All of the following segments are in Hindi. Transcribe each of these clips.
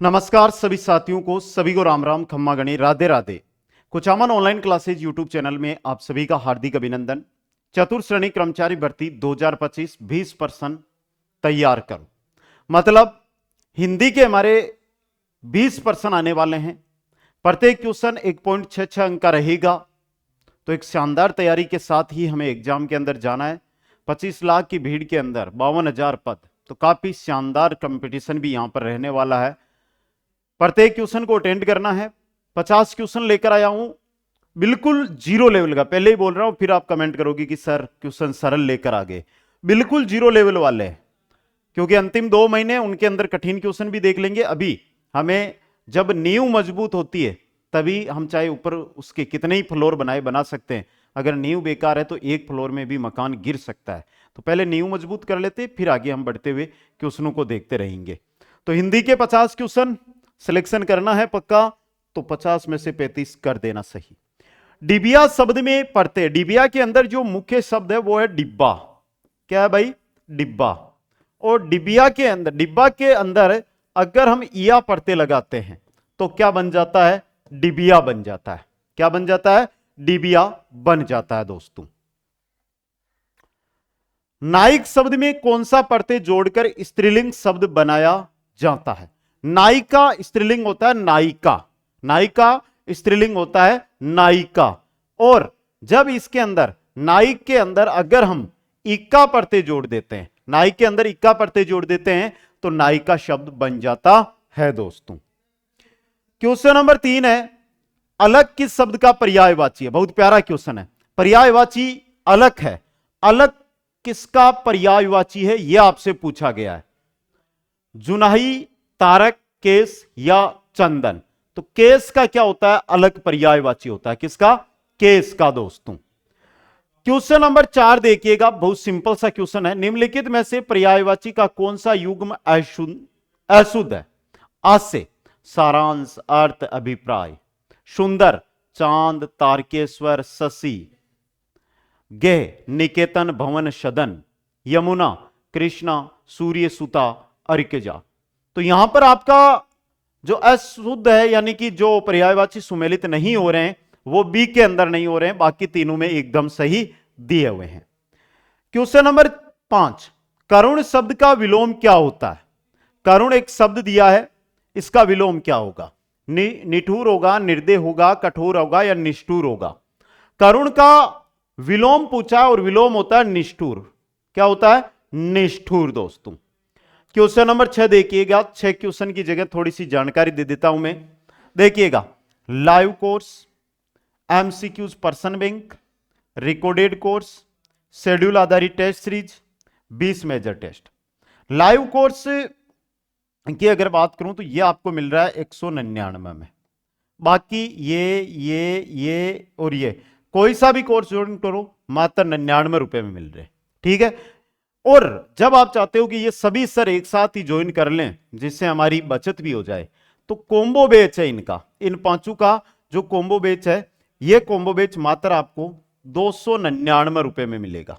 नमस्कार सभी साथियों को, सभी को राम राम, खम्मा गणी, Radhe Radhe. Kuchaman online classes YouTube channel में आप सभी का हार्दिक अभिनंदन। चतुर्थ श्रेणी कर्मचारी भर्ती 2025 20% तैयार करो। मतलब हिंदी के हमारे 20% आने वाले हैं। प्रत्येक क्वेश्चन 1.66 अंक का रहेगा। तो एक शानदार तैयारी के साथ ही हमें एग्जाम के अंदर जाना है। 25 लाख की भीड़ के अंदर 52,000 पद, तो काफी शानदार कंपटीशन भी यहां पर रहने वाला है। प्रत्येक क्वेश्चन को अटेंड करना है। 50 क्वेश्चन लेकर आया हूं, बिल्कुल जीरो लेवल का। पहले ही बोल रहा हूं, फिर आप कमेंट करोगे कि सर क्वेश्चन सरल लेकर आ गए। बिल्कुल जीरो लेवल वाले हैं, क्योंकि अंतिम 2 महीने उनके अंदर कठिन क्वेश्चन भी देख लेंगे। अभी हमें जब नींव मजबूत होती है तभी हम चाहे ऊपर उसके कितने ही फ्लोर बना सकते हैं। अगर नींव बेकार है तो एक फ्लोर में भी मकान गिर सकता है। तो पहले नींव मजबूत कर लेते, फिर आगे हम बढ़ते हुए क्वेश्चनों को देखते रहेंगे। तो हिंदी के 50 क्वेश्चन सिलेक्शन करना है पक्का, तो 50 में से 35 कर देना सही। डिबिया शब्द में पढ़ते, डिबिया के अंदर जो मुख्य शब्द है वो है डिब्बा। क्या है भाई? डिब्बा। और डिबिया के अंदर अगर हम इया पढ़ते लगाते हैं तो क्या बन जाता है? डिबिया बन जाता है। क्या बन जाता है? डिबिया बन जाता है दोस्तों। नाइक शब्द में कौन सा प्रत्यय जोड़कर स्त्रीलिंग शब्द बनाया जाता है? नायिका स्त्रीलिंग होता है नायिका, नायिका स्त्रीलिंग होता है नायिका। और जब इसके अंदर नायिक के अंदर अगर हम इक्का प्रत्यय जोड़ देते हैं, नायिक के अंदर इक्का प्रत्यय जोड़ देते हैं तो नायिका शब्द बन जाता है दोस्तों। क्वेश्चन नंबर 3 है, अलग किस शब्द का पर्यायवाची है? बहुत प्यारा क्वेश्चन है। पर्यायवाची अलग है, अलग किसका पर्यायवाची है यह आपसे पूछा गया है। जुनाही, तारक, केस या चंदन। तो केस का क्या होता है? अलग पर्यायवाची होता है। किसका? केस का दोस्तों। क्वेश्चन नंबर 4 देखिएगा, बहुत सिंपल सा क्वेश्चन है। निम्नलिखित में से पर्यायवाची का कौन सा युग्म अशुद्ध है? आसे, सारांश, अर्थ, अभिप्राय। सुंदर, चांद, तारकेश्वर, शशि। गेह, निकेतन, भवन, सदन। यमुना, कृष्णा, सूर्य, सुता, अर्कजा। तो यहां पर आपका जो अशुद्ध है, यानी कि जो पर्यायवाची सुमेलित नहीं हो रहे हैं, वो बी के अंदर नहीं हो रहे हैं, बाकी तीनों में एकदम सही दिए हुए हैं। क्वेश्चन नंबर 5, करुण शब्द का विलोम क्या होता है? करुण एक शब्द दिया है, इसका विलोम क्या होगा? निठुर होगा, निर्दय होगा, कठोर होगा या निष्ठुर होगा? करुण का विलोम पूछा और विलोम होता है निष्ठुर। क्या होता है? निष्ठुर दोस्तों। क्वेश्चन नंबर 6 देखिएगा। 6 क्वेश्चन की जगह थोड़ी सी जानकारी दे देता हूं मैं। देखिएगा, live course, MCQs person bank, recorded course, schedule आधारित test series, 20 major test. Live course की अगर बात करूं तो ये आपको मिल रहा है 199 में। बाकी ये और ये कोई सा भी कोर्स ज्वाइन करो मात्र 99 रुपए में मिल रहे। ठीक है। और जब आप चाहते हो कि ये सभी सर एक साथ ही ज्वाइन कर लें जिससे हमारी बचत भी हो जाए, तो कोम्बो बैच है इनका, इन पांचों का जो कोम्बो बैच है, ये कोम्बो बैच मात्र आपको 299 रुपए में मिलेगा।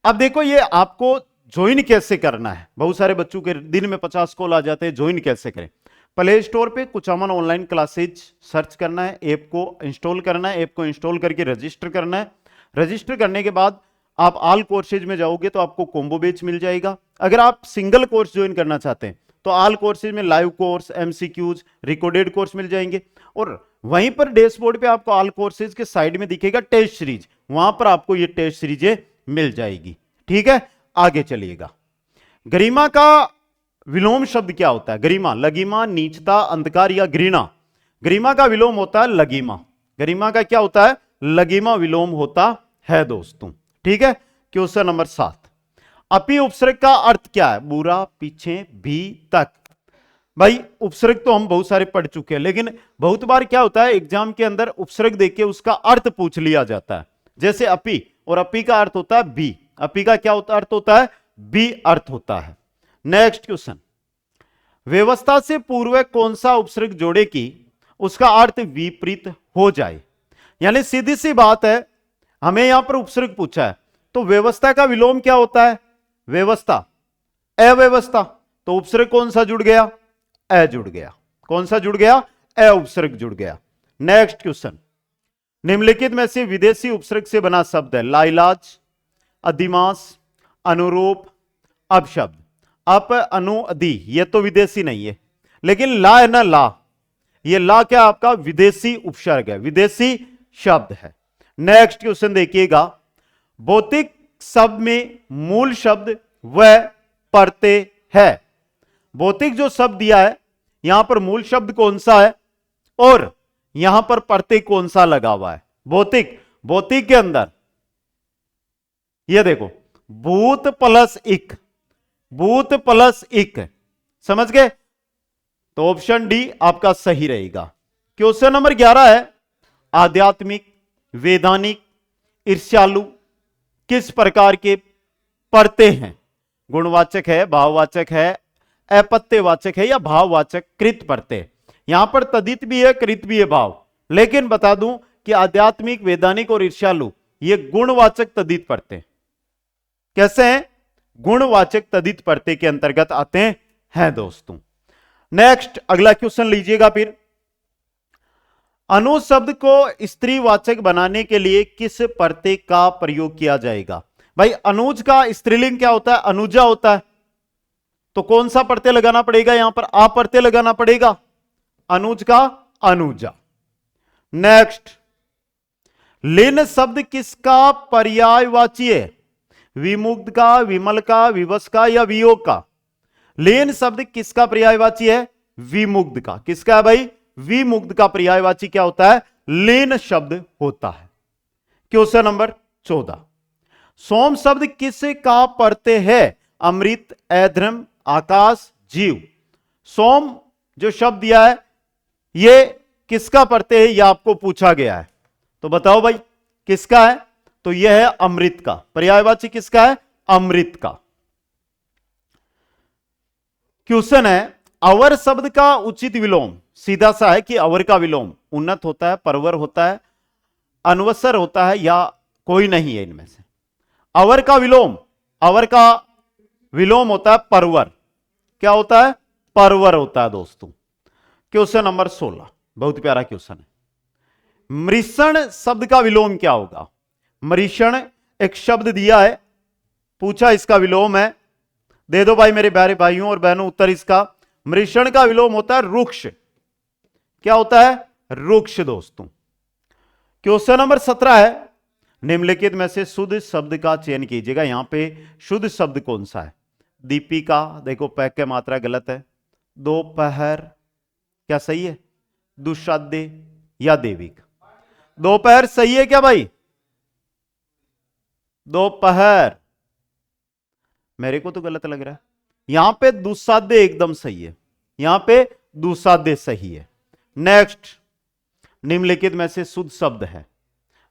अब देखो ये आपको ज्वाइन कैसे करना है। बहुत सारे बच्चों के दिन में 50 कॉल आ जाते हैं, ज्वाइन कैसे करें? प्ले स्टोर पे कुचामन ऑनलाइन क्लासेज सर्च करना है, ऐप को इंस्टॉल करना है, ऐप को इंस्टॉल करके रजिस्टर करना है। रजिस्टर करने के बाद आप ऑल कोर्सेज में जाओगे तो आपको कोम्बो बैच मिल जाएगा। अगर आप सिंगल कोर्स ज्वाइन करना चाहते हैं तो ऑल कोर्सेज में live course, MCQs, recorded course मिल जाएंगे। और वहीं पर डैशबोर्ड पे आपको ऑल कोर्सेज के साइड में दिखेगा टेस्ट सीरीज, वहां पर आपको ये टेस्ट सीरीजें मिल जाएगी। ठीक है, आगे चलिएगा। गरिमा का विलोम शब्द क्या होता है? गरिमा, लगिमा, नीचता, अंधकार या घृणा। गरिमा का विलोम होता है लगिमा। गरिमा का क्या होता है? लगिमा विलोम होता है दोस्तों। ठीक है। क्वेश्चन नंबर 7, अपी उपसर्ग का अर्थ क्या है? बुरा, पीछे, भी, तक। भाई उपसर्ग तो हम बहुत सारे पढ़ चुके हैं, लेकिन बहुत बार क्या होता है एग्जाम के अंदर उपसर्ग देके उसका अर्थ पूछ लिया जाता है। जैसे अपी, और अपी का अर्थ होता है बी। अपी का क्या अर्थ होता है? बी अर्थ होता है। नेक्स्ट क्वेश्चन, व्यवस्था से पूर्व कौन सा उपसर्ग जोड़े कि उसका अर्थ विपरीत हो जाए? यानी सीधी सी बात है, हमें यहां पर उपसर्ग पूछा है, तो व्यवस्था का विलोम क्या होता है? व्यवस्था, अव्यवस्था। तो उपसर्ग कौन सा जुड़ गया? ए जुड़ गया। कौन सा जुड़ गया? ए उपसर्ग जुड़ गया। नेक्स्ट क्वेश्चन, निम्नलिखित में से विदेशी उपसर्ग से बना शब्द है। लाइलाज, अधिमास, अनुरूप, अपशब्द। अप, अनु, अधि, ये तो विदेशी नहीं है, लेकिन ला है ना, ला, ये ला क्या आपका विदेशी उपसर्ग है, विदेशी शब्द है। नेक्स्ट क्वेश्चन देखिएगा, भौतिक शब्द में मूल शब्द वह पढ़ते है। भौतिक जो शब्द दिया है यहां पर मूल शब्द कौन सा है और यहां पर पढ़ते कौन सा लगा हुआ है? भौतिक, भौतिक के अंदर ये देखो, भूत प्लस इक, भूत प्लस इक, समझ गए? तो ऑप्शन डी आपका सही रहेगा। क्वेश्चन नंबर 11 है, आध्यात्मिक, वैधानिक, ईर्ष्यालु किस प्रकार के पढ़ते हैं? गुणवाचक है, भाववाचक है, अपत्यवाचक है या भाववाचक कृत पढ़ते हैं? यहां पर तदित भी है, कृत भी है भाव, लेकिन बता दूं कि आध्यात्मिक, वैधानिक और ईर्ष्यालु ये गुणवाचक तदित पढ़ते हैं। कैसे हैं? गुणवाचक तदित पढ़ते के अंतर्गत आते हैं दोस्तों। नेक्स्ट अगला क्वेश्चन लीजिएगा फिर, अनु शब्द को स्त्रीवाचक बनाने के लिए किस प्रत्यय का प्रयोग किया जाएगा? भाई अनुज का स्त्रीलिंग क्या होता है? अनुजा होता है, तो कौन सा प्रत्यय लगाना पड़ेगा? यहां पर आ प्रत्यय लगाना पड़ेगा, अनुज का अनुजा। नेक्स्ट, लिन शब्द किसका पर्यायवाची है? विमुग्ध का, विमल का, विवश का या वियोग का? लेन शब्द किसका पर्यायवाची है? विमुग्ध का। किसका है भाई? विमुग्ध का पर्यायवाची क्या होता है? लेन शब्द होता है। क्वेश्चन नंबर 14, सोम शब्द किस का पढ़ते हैं? अमृत, अधर्म, आकाश, जीव। सोम जो शब्द दिया है ये किसका पढ़ते हैं? यह आपको पूछा गया है, तो बताओ भाई किसका है? तो यह है अमृत का। पर्यायवाची किसका है? अमृत का। क्वेश्चन है, अवर शब्द का उचित विलोम सीधा सा है कि अवर का विलोम उन्नत होता है, परवर होता है, अनवसर होता है या कोई नहीं है इनमें से? अवर का विलोम, अवर का विलोम होता है परवर। क्या होता है? परवर होता है दोस्तों। क्वेश्चन नंबर 16 बहुत प्यारा क्वेश्चन है, मृषण शब्द का विलोम क्या होगा? मरीषण एक शब्द दिया है, पूछा इसका विलोम है, दे दो भाई मेरे प्यारे भाइयों और बहनों उत्तर इसका। मरीषण का विलोम होता है रुक्ष। क्या होता है? रुक्ष दोस्तों। क्वेश्चन नंबर 17 है, निम्नलिखित में से शुद्ध शब्द का चयन कीजिएगा। यहां पे शुद्ध शब्द कौन सा है? दीपिका, देखो पैक के मात्रा गलत है। दोपहर क्या सही है? दुशाद्य या देविक? दोपहर सही है क्या भाई? दोपहर, मेरे को तो गलत लग रहा है। यहां पे दुस्साध्य एकदम सही है, यहां पे दुस्साध्य सही है। नेक्स्ट, निम्नलिखित में से शुद्ध शब्द है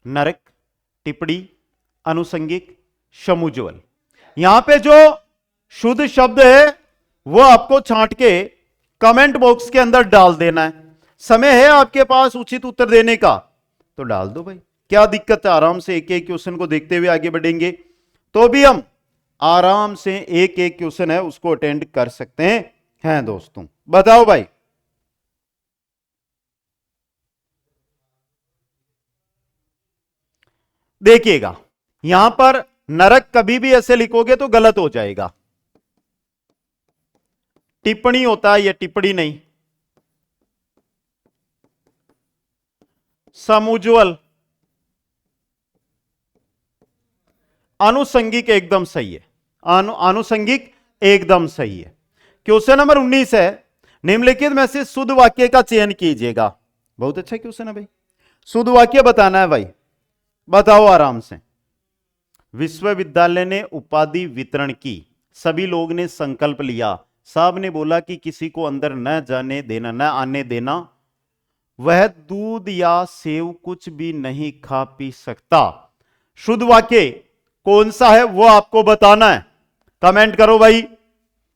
नरक, टिप्पणी, अनुसंगिक, समुज्वल। यहां पे जो शुद्ध शब्द है वो आपको छांट के कमेंट बॉक्स के अंदर डाल देना है। समय है आपके पास उचित उत्तर देने का, तो डाल दो भाई, क्या दिक्कत है? आराम से एक एक क्वेश्चन को देखते हुए आगे बढ़ेंगे तो भी हम आराम से एक एक क्वेश्चन है उसको अटेंड कर सकते हैं दोस्तों। बताओ भाई, देखिएगा यहां पर नरक कभी भी ऐसे लिखोगे तो गलत हो जाएगा। टिप्पणी होता है, यह टिप्पणी नहीं। समुज्वल, आनुषंगिक एकदम सही है, आनुषंगिक एकदम सही है। क्वेश्चन नंबर 19 है, निम्नलिखित में से शुद्ध वाक्य का चयन कीजिएगा। बहुत अच्छा क्वेश्चन है भाई, शुद्ध वाक्य बताना है भाई, बताओ आराम से। विश्वविद्यालय ने उपाधि वितरण की, सभी लोग ने संकल्प लिया, साहब ने बोला कि किसी को अंदर न जाने देना, न आने देना, वह दूध या सेव कुछ भी नहीं खा पी सकता। शुद्ध वाक्य कौन सा है वो आपको बताना है, कमेंट करो भाई,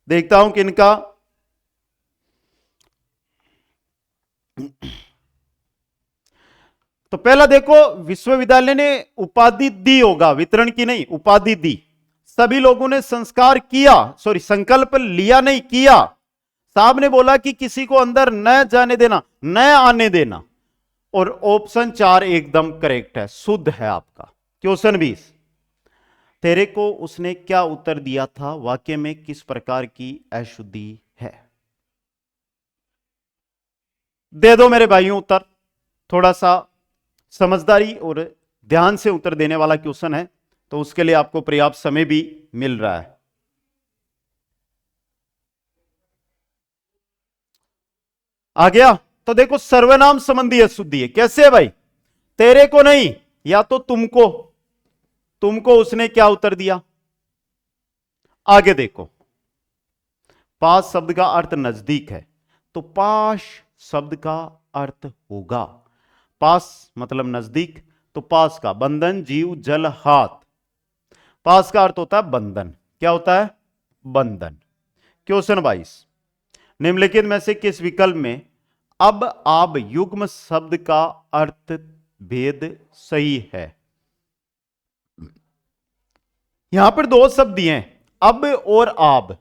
देखता हूं किनका। तो पहला देखो, विश्वविद्यालय ने उपाधि दी होगा, वितरण की नहीं, उपाधि दी। सभी लोगों ने संस्कार किया, सॉरी संकल्प लिया नहीं किया, साहब ने बोला कि किसी को अंदर न जाने देना, न आने देना, और ऑप्शन 4 एकदम करेक्ट है, शुद्ध है आपका। क्वेश्चन 20, तेरे को उसने क्या उत्तर दिया था, वाक्य में किस प्रकार की अशुद्धि है? दे दो मेरे भाइयों उत्तर, थोड़ा सा समझदारी और ध्यान से उत्तर देने वाला क्वेश्चन है, तो उसके लिए आपको पर्याप्त समय भी मिल रहा है। आ गया? तो देखो, सर्वनाम संबंधी अशुद्धि है। कैसे है भाई? तेरे को नहीं, या तो तुमको, तुमको उसने क्या उत्तर दिया। आगे देखो, पास शब्द का अर्थ नजदीक है, तो पास शब्द का अर्थ होगा, पास मतलब नजदीक, तो पास का बंधन, जीव, जल, हाथ, पास का अर्थ होता है बंधन। क्या होता है? बंधन। क्वेश्चन 22, निम्नलिखित में से किस विकल्प में अब आप युग्म शब्द का अर्थ भेद सही है? यहां पर दो शब्द दिए हैं, अब और आब।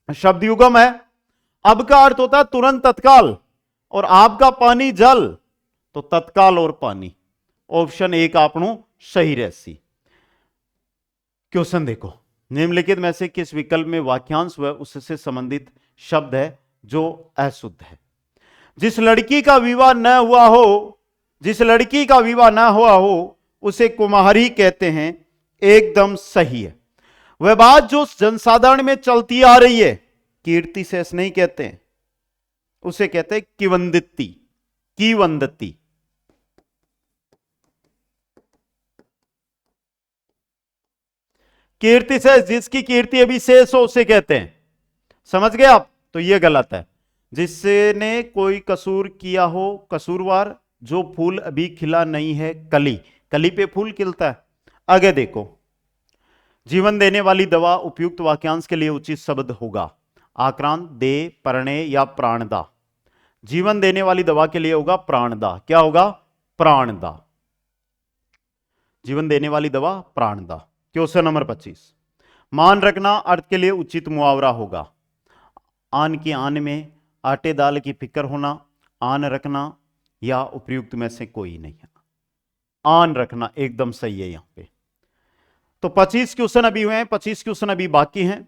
शब्द युग्म है, अब का अर्थ होता है तुरंत, तत्काल, और आब का पानी, जल, तो तत्काल और पानी। ऑप्शन 1 आपनो सही रहसी। क्वेश्चन देखो, निम्नलिखित में से किस विकल्प में वाक्यांश व उससे संबंधित शब्द है जो अशुद्ध है? जिस लड़की का विवाह न हुआ हो, जिस लड़की का विवाह न हुआ हो उसे कुमारी कहते हैं, एकदम सही है। वह बात जो जनसाधारण में चलती आ रही है, कीर्ति शेष नहीं कहते हैं, उसे कहते हैं किवंदिती, कीवंदती। कीर्ति शेष, जिसकी कीर्ति अभी शेष हो उसे कहते हैं। समझ गए आप? तो यह गलत है। जिसने कोई कसूर किया हो, कसूरवार, जो फूल अभी खिला नहीं है, कली, कली पे फूल खिलता है। आगे देखो, जीवन देने वाली दवा उपयुक्त वाक्यांश के लिए उचित शब्द होगा, आक्रांत, दे, परणे या प्राणदा। जीवन देने वाली दवा के लिए होगा प्राणदा। क्या होगा? प्राणदा। जीवन देने वाली दवा प्राणदा। क्वेश्चन नंबर 25, मान रखना अर्थ के लिए उचित मुहावरा होगा, आन की आन में, आटे दाल की फिक्र होना, आन रखना, या उपयुक्त में से कोई नहीं है। आन रखना एकदम सही है यहां पे। तो 25 क्वेश्चन अभी हुए हैं, 25 क्वेश्चन अभी बाकी हैं।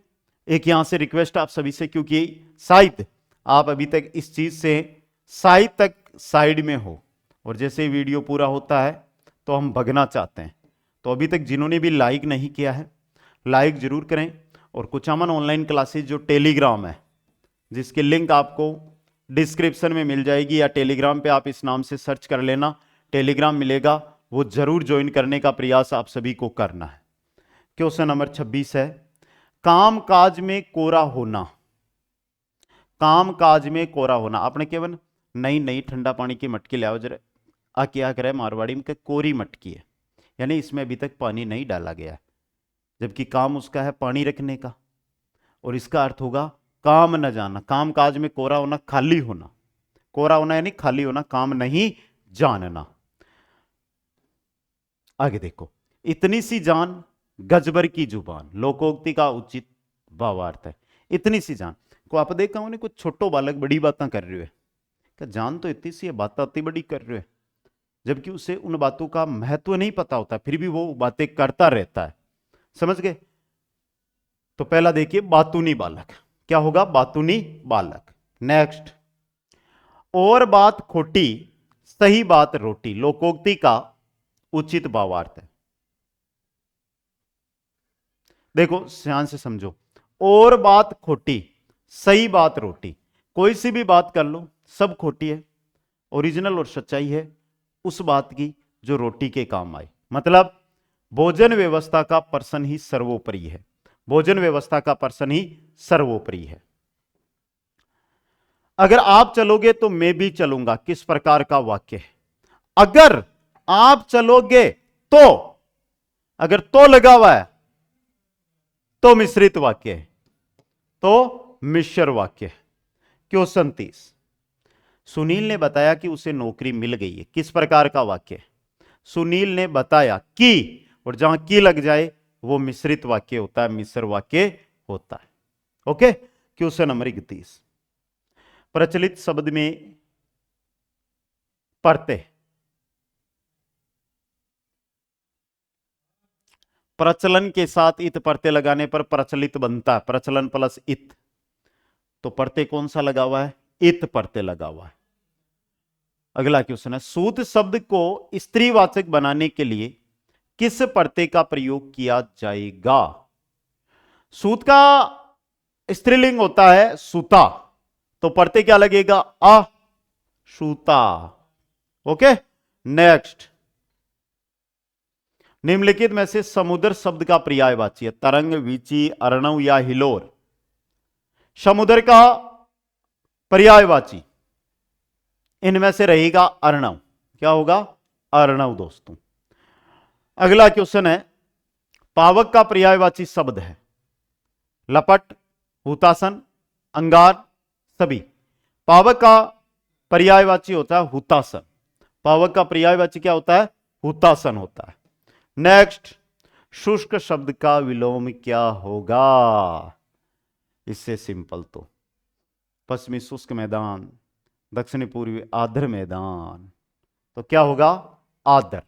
एक यहां से रिक्वेस्ट आप सभी से, क्योंकि शायद आप अभी तक इस चीज से शायद तक साइड में हो, और जैसे वीडियो पूरा होता है तो हम भगना चाहते हैं। तो अभी तक जिन्होंने भी लाइक नहीं किया है, लाइक जरूर करें। और कुचामन ऑनलाइन क्लासेस जो टेलीग्राम है, जिसकी लिंक आपको डिस्क्रिप्शन में मिल जाएगी, या टेलीग्राम पे आप इस नाम से सर्च कर लेना, टेलीग्राम मिलेगा, वो जरूर ज्वाइन करने का प्रयास आप सभी को करना है। क्वेश्चन नंबर 26 है, काम काज में कोरा होना। काम काज में कोरा होना, आपने केवल नई नई ठंडा पानी की मटकी ले आओ जरा, आ क्या करे मारवाड़ी में, कोरी मटकी है, यानी इसमें अभी तक पानी नहीं डाला गया है, जबकि काम उसका है पानी रखने का, और इसका अर्थ होगा काम न जाना। काम काज में कोरा होना, खाली होना, कोरा होना यानी खाली होना, काम नहीं जानना। आगे देखो, इतनी सी जान गजबर की जुबान, लोकोक्ति का उचित भावार्थ है। इतनी सी जान को आप देखा उन्हें कुछ छोटो बालक बड़ी बातें कर रहे हो, क्या जान तो इतनी सी है, बात इतनी बड़ी कर रहे हो, जबकि उसे उन बातों का महत्व नहीं पता होता, फिर भी वो बातें करता रहता है। समझ गए? तो पहला देखिए, बातूनी बालक। क्या होगा? बातूनी बालक। नेक्स्ट, और बात खोटी, सही बात रोटी, लोकोक्ति का उचित भावार्थ है। देखो ध्यान से समझो, और बात खोटी, सही बात रोटी, कोई सी भी बात कर लो, सब खोटी है, ओरिजिनल और सच्चाई है उस बात की जो रोटी के काम आए। मतलब भोजन व्यवस्था का पर्सन ही सर्वोपरि है, भोजन व्यवस्था का पर्सन ही सर्वोपरि है। अगर आप चलोगे तो मैं भी चलूंगा, किस प्रकार का वाक्य है? अगर आप चलोगे तो, अगर तो लगा हुआ है तो मिश्रित वाक्य है, तो मिश्र वाक्य है। क्वेश्चन 30, सुनील ने बताया कि उसे नौकरी मिल गई है, किस प्रकार का वाक्य है? सुनील ने बताया कि, और जहां की लग जाए वो मिश्रित वाक्य होता है, मिश्र वाक्य होता है। ओके। क्वेश्चन नंबर 31, प्रचलित शब्द में परते, प्रचलन के साथ इत परते लगाने पर प्रचलित बनता है, प्रचलन प्लस इत, तो परते कौन सा लगा हुआ है? इत परते लगा हुआ है। अगला क्वेश्चन है, सूत शब्द को स्त्रीवाचक बनाने के लिए किस परते का प्रयोग किया जाएगा? सूत का स्त्रीलिंग होता है सूता, तो परते क्या लगेगा? आ सूता। ओके, नेक्स्ट, निम्नलिखित में से समुद्र शब्द का पर्यायवाची है, तरंग, वीची, अर्णव या हिलोर। समुद्र का पर्यायवाची इनमें से रहेगा अर्णव। क्या होगा? अर्णव दोस्तों। अगला क्वेश्चन है, पावक का पर्यायवाची शब्द है लपट, हुतासन, अंगार, सभी। पावक का पर्यायवाची होता है हुतासन। पावक का पर्यायवाची क्या होता है? हुतासन होता है। नेक्स्ट, शुष्क शब्द का विलोम क्या होगा? इससे सिंपल, तो पश्चिमी शुष्क मैदान, दक्षिणी पूर्वी आर्द्र मैदान, तो क्या होगा? आर्द्र।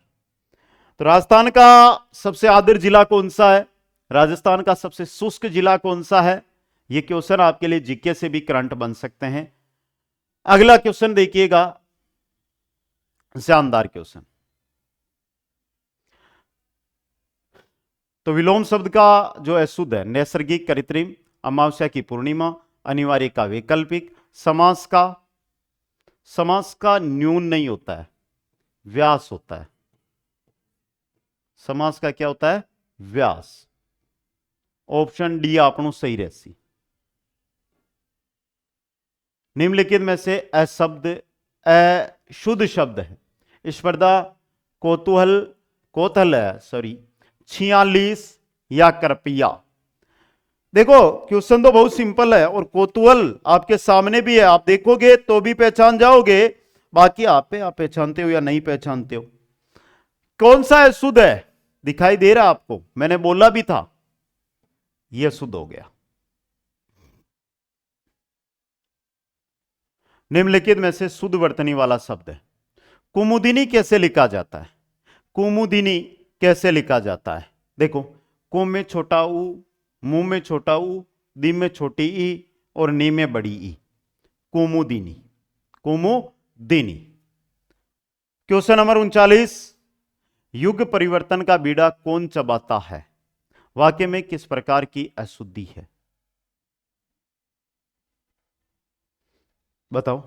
तो राजस्थान का सबसे आर्द्र जिला कौन सा है? राजस्थान का सबसे शुष्क जिला कौन सा है? यह क्वेश्चन आपके लिए जीके से भी करंट बन सकते हैं। अगला क्वेश्चन देखिएगा, शानदार क्वेश्चन। तो विलोम शब्द का जो है शुद्ध है नैसर्गिक, कृत्रिम, अमावस्या की पूर्णिमा, अनिवार्य का वैकल्पिक। समास का न्यून नहीं होता है, व्यास होता है। समास का क्या होता है? व्यास। ऑप्शन डी आपनो सही रहसी। निम्नलिखित में से अशब्द अशुद्ध शब्द है। स्पर्धा, कोतहल है, सॉरी 46 या कृपया। देखो क्वेश्चन तो बहुत सिंपल है और कोतूहल आपके सामने भी है, आप देखोगे तो भी पहचान जाओगे, बाकी आप पहचानते हो या नहीं पहचानते हो। कौन सा है शुद्ध है? दिखाई दे रहा आपको, मैंने बोला भी था, यह शुद्ध हो गया। निम्नलिखित में से शुद्ध वर्तनी वाला शब्द है। कुमुदिनी कैसे लिखा जाता है? कुमुदिनी कैसे लिखा जाता है? देखो, कुम में छोटा ऊ, मुंह में छोटा ऊ, दी में छोटी ई और नी में बड़ी ई। कुमुदिनी, कुमुदिनी। क्वेश्चन नंबर 39, युग परिवर्तन का बीड़ा कौन चबाता है? वाक्य में किस प्रकार की अशुद्धि है? बताओ,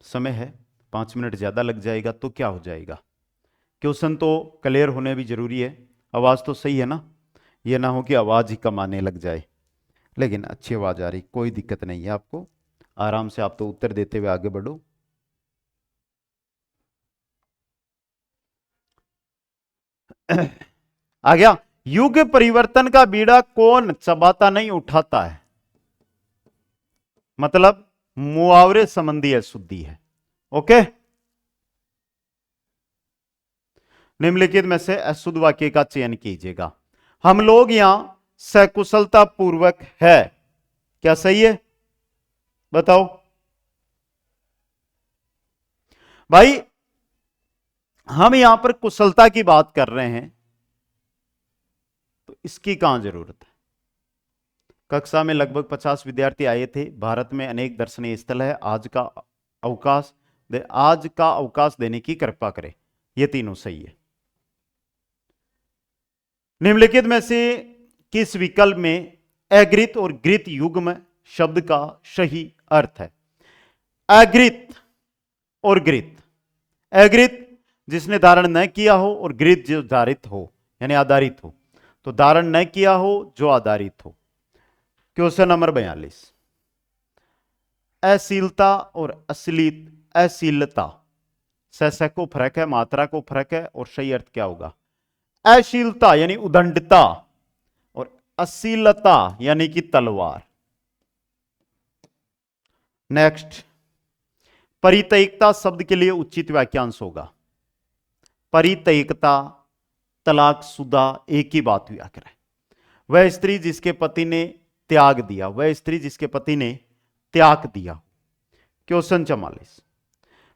समय है, 5 मिनट ज्यादा लग जाएगा तो क्या हो जाएगा? क्वेश्चन तो क्लियर होने भी जरूरी है। आवाज तो सही है ना? ये ना हो कि आवाज ही कम आने लग जाए, लेकिन अच्छी आवाज आ रही, कोई दिक्कत नहीं है आपको, आराम से आप तो उत्तर देते हुए आगे बढ़ो। आ गया? युग परिवर्तन का बीड़ा कौन चबाता नहीं उठाता है? मतलब मुहावरे संबंधी अशुद्धि है। ओके, निम्नलिखित में से अशुद्ध वाक्य का चयन कीजिएगा। हम लोग यहां सकुशलता पूर्वक है, क्या सही है? बताओ भाई, हम यहां पर कुशलता की बात कर रहे हैं, तो इसकी कहां जरूरत है? कक्षा में लगभग 50 विद्यार्थी आए थे। भारत में अनेक दर्शनीय स्थल है, आज का अवकाश देने की कृपा करें। ये तीनों सही है। निम्नलिखित में से किस विकल्प में अग्रित और गृत युग्म शब्द का सही अर्थ है? अग्रित और गृत। अग्रित जिसने धारण न किया हो और गृत जो धारित हो यानी आधारित हो, तो धारण न किया हो जो आधारित हो। क्वेश्चन नंबर 42, अशीलता और अश्लीलता से को फर्क है, मात्रा को फर्क है, और सही अर्थ क्या होगा? अशीलता यानी उदंडता और अश्लीलता यानी कि तलवार। नेक्स्ट, परितयिकता शब्द के लिए उचित वाक्यांश होगा। परितयिकता, तलाकशुदा, एक ही बात हुआ करे। वह स्त्री जिसके पति ने त्याग दिया, वह स्त्री जिसके पति ने त्याग दिया। क्वेश्चन 44,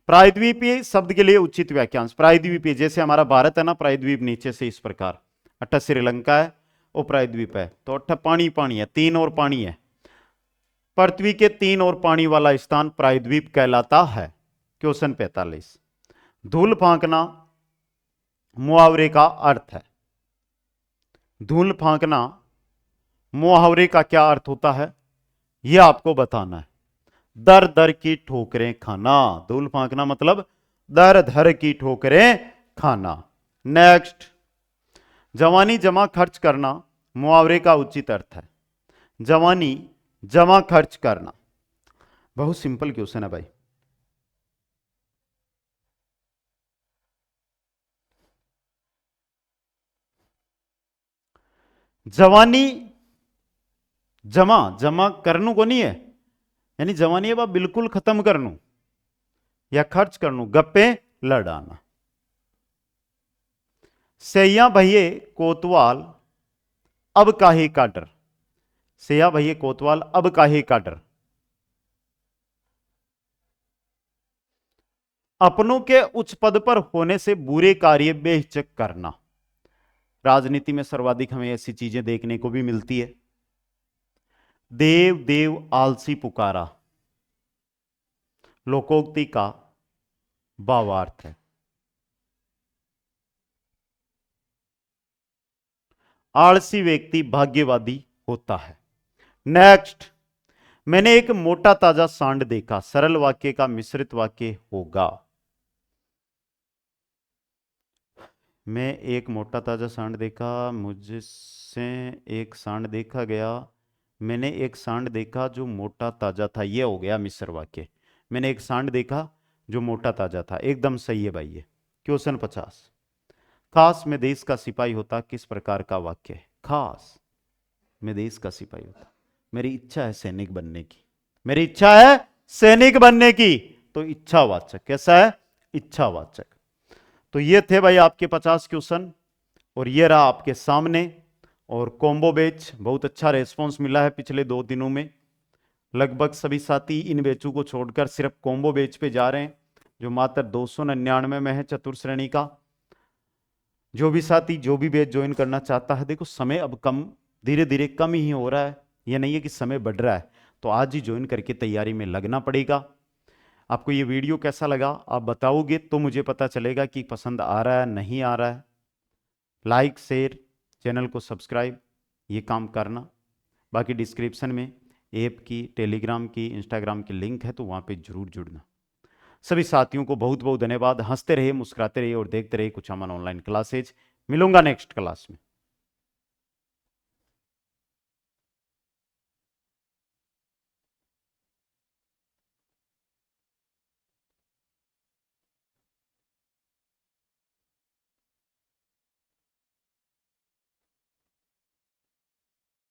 प्रायद्वीपीय शब्द के लिए उचित वाक्यांश। प्रायद्वीपीय जैसे हमारा भारत है ना, प्रायद्वीप नीचे से इस प्रकार, अट्ठा श्रीलंका है वो प्रायद्वीप है, तो अट्ठा पानी पानी है, तीन और पानी है, पृथ्वी के तीन और पानी वाला स्थान प्रायद्वीप कहलाता है। क्वेश्चन 45, धूल फांकना मुहावरे का अर्थ है। धूल फांकना मुहावरे का क्या अर्थ होता है यह आपको बताना है। दर दर की ठोकरें खाना, धूल फांकना मतलब दर दर की ठोकरें खाना। नेक्स्ट, जवानी जमा खर्च करना मुहावरे का उचित अर्थ है। जवानी जमा खर्च करना, बहुत सिंपल क्वेश्चन है भाई। जवानी जमा जमा करनू को नहीं है, यानी जवानी अब बिल्कुल खत्म करनू या खर्च करनू, गप्पे लड़ाना। सैया भैये कोतवाल अब काहे का डर। सैया भैये कोतवाल अब काहे का डर। अपनों के उच्च पद पर होने से बुरे कार्य बेहिचक करना। राजनीति में सर्वाधिक हमें ऐसी चीजें देखने को भी मिलती है। देव देव आलसी पुकारा, लोकोक्ति का भावार्थ है। आलसी व्यक्ति भाग्यवादी होता है। नेक्स्ट, मैंने एक मोटा ताजा सांड देखा, सरल वाक्य का मिश्रित वाक्य होगा। मैं एक मोटा ताजा सांड देखा, मुझसे एक सांड देखा गया, मैंने एक सांड देखा जो मोटा ताजा था, यह हो गया मिश्र वाक्य। मैंने एक सांड देखा जो मोटा ताजा था, एकदम सही है भाई ये। क्वेश्चन 50, खास में देश का सिपाही होता किस प्रकार का वाक्य है। खास में देश का सिपाही होता, मेरी इच्छा है सैनिक बनने की, मेरी इच्छा है सैनिक बनने की, तो इच्छावाचक कैसा है, इच्छावाचक। तो ये थे भाई आपके 50 क्वेश्चन और ये रहा आपके सामने। और कॉम्बो बैच बहुत अच्छा रेस्पॉन्स मिला है पिछले 2 दिनों में। लगभग सभी साथी इन बैचों को छोड़कर सिर्फ कॉम्बो बैच पे जा रहे हैं, जो मात्र 299 में है चतुर्श्रेणी का। जो भी साथी जो भी बैच ज्वाइन करना चाहता है, देखो समय अब कम, धीरे धीरे कम ही हो रहा है, यह नहीं है कि समय बढ़ रहा है, तो आज ही ज्वाइन करके तैयारी में लगना पड़ेगा। आपको ये वीडियो कैसा लगा आप बताओगे तो मुझे पता चलेगा कि पसंद आ रहा है नहीं आ रहा है। लाइक शेयर, चैनल को सब्सक्राइब, ये काम करना। बाकी डिस्क्रिप्शन में ऐप की, टेलीग्राम की, इंस्टाग्राम की लिंक है, तो वहाँ पे जरूर जुड़ना। सभी साथियों को बहुत बहुत धन्यवाद। हंसते रहिए, मुस्कुराते रहिए और देखते रहिए कुछ अमन ऑनलाइन क्लासेज। मिलूंगा नेक्स्ट क्लास में।